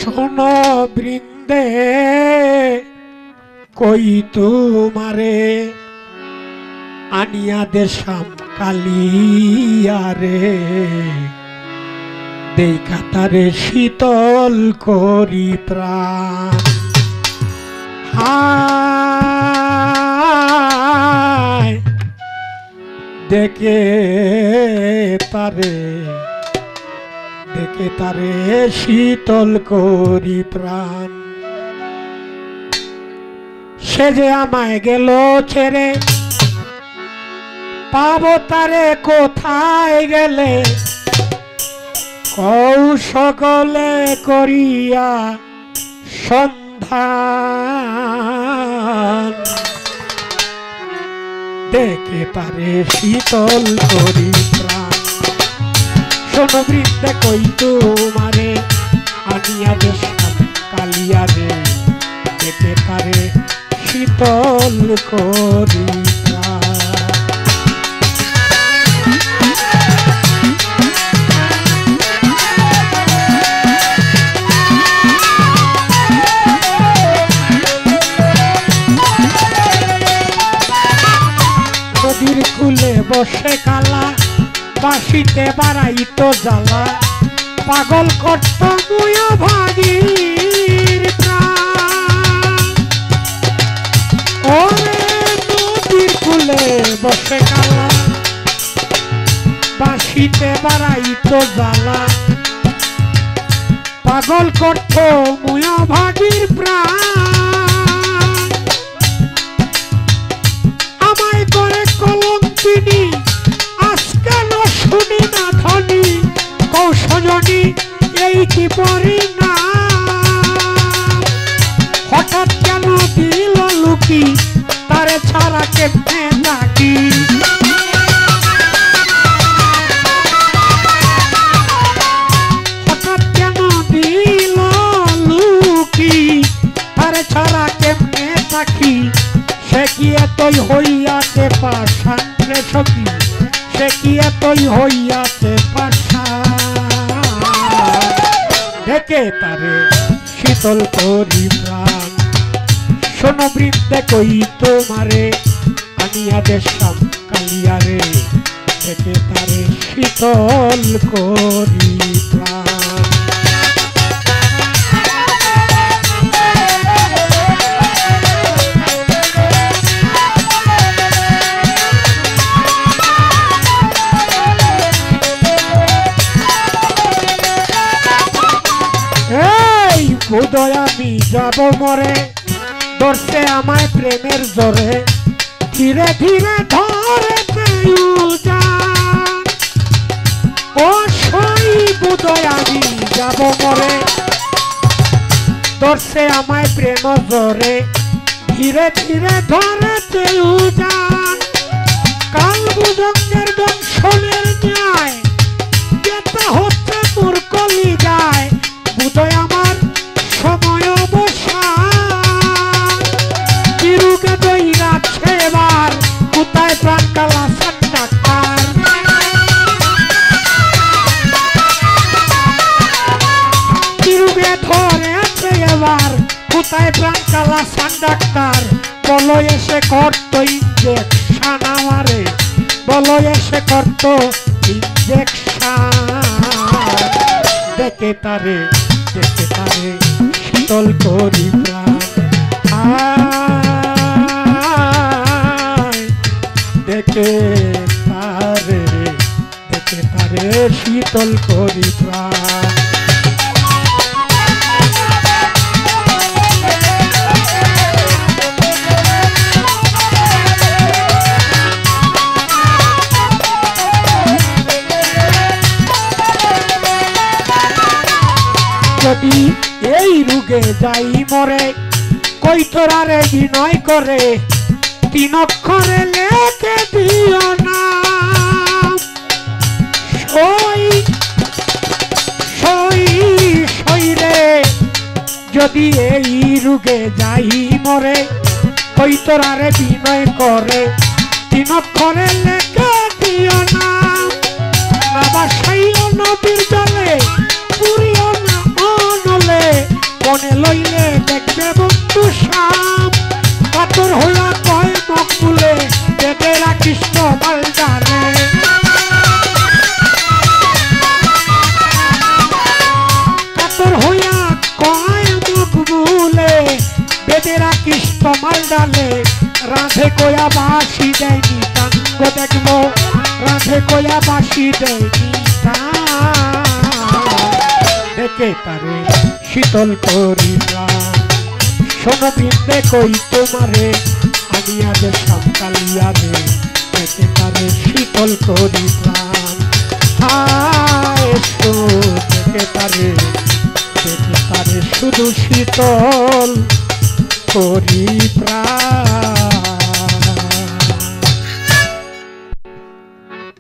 শোনো বৃন্দে কই তোমারে আনিয়া দেশাম কালিয়ারে দেখা তারে শীতল করি প্রাণ হায় দেখে তারে শীতল করি প্রাণ সে যে আমায় গেল ছেড়ে পাবো তারে কোথায় গেলে কৌশলে করিয়া সন্ধান দেখে তারে শীতল করি প্রাণ শোনো বৃন্দে কই তোমারে আনিয়া দেশাম কালিয়ারে দেখে তারে শীতল করি প্রাণ নদীর কূলে বসে কালা বাসিতে বাড়াইতো জ্বালা পাগল করত মুয়া ভাগির প্রাণ ওরে নদীর কূলে বসে কালা বাসিতে বাড়াইতো জ্বালা পাগল করত মুয়া ভাগির প্রাণ আমায় করে কলঙ্কিনী শুনি না ধনী কৌশলী এই কি পরিণাম হঠাৎ কেন দিল লুকি তারে ছাড়া কেমনে থাকি হঠাৎ কেন দিল লুকি তারে ছাড়া কেমনে থাকি সে কি এতই হইয়াছে পাশান রে সখী সে কি এতই হইয়াছে পাশান দেখে তারে শীতল করি প্রাণ শোনো বৃন্দে কই তোমারে আনিয়া দেশাম কালিয়ারে দেখে তারে শীতল করি প্রাণ উদয় আমি যাব মরে ধরছে আমায় প্রেমের জোরে ধীরে ধীরে ধরে ও সই উদয় আমি যাব মরে ধরছে আমায় প্রেম জোরে ধীরে ধীরে ধরে কাল বুজঙ্গের দংশনের ন্যায় যেটা হচ্ছে তোর কলি গায় উদয় আমার সময় অবসান চিরুকে দই রাখছে এবার কোথায় প্রাণ কালা ডাক্তার চিরুকে ধরেছে এবার কোথায় প্রাণ কালা ডাক্তার বলো এসে করতো ইঞ্জেকশন আমারে বলো এসে করতো ইঞ্জেকশন দেখে তারে শীতল করি প্রাণ দেখে তারে শীতল করি প্রাণ যদি এই রোগে যাই মরে কই তোরারে বিনয় করে তিন অক্ষরে লেখে দিও না সই রে যদি এই রোগে যাই মরে কই তোরারে বিনয় করে তিন অক্ষরে লেখে দিও না বাসাইও নবীর জলে পুরিও না অনলে কৃষ্ণ মালদারে কাতর হইয়া কয় মুখ বুলে বেদেরা কৃষ্ণ মালদালে রাধে কয়া বাসি দেয়নি টাঙ্গ দেখবো রাধে কয়া বাসি দেয়নি ডেকে তারে শীতল করি প্রাণ শোনো বিন্দে কই তোমারে আমি আজ সামকালিয়া রে ডেকে তারে শীতল করি প্রাণ হায় ডেকে তারে শুধু শীতল করি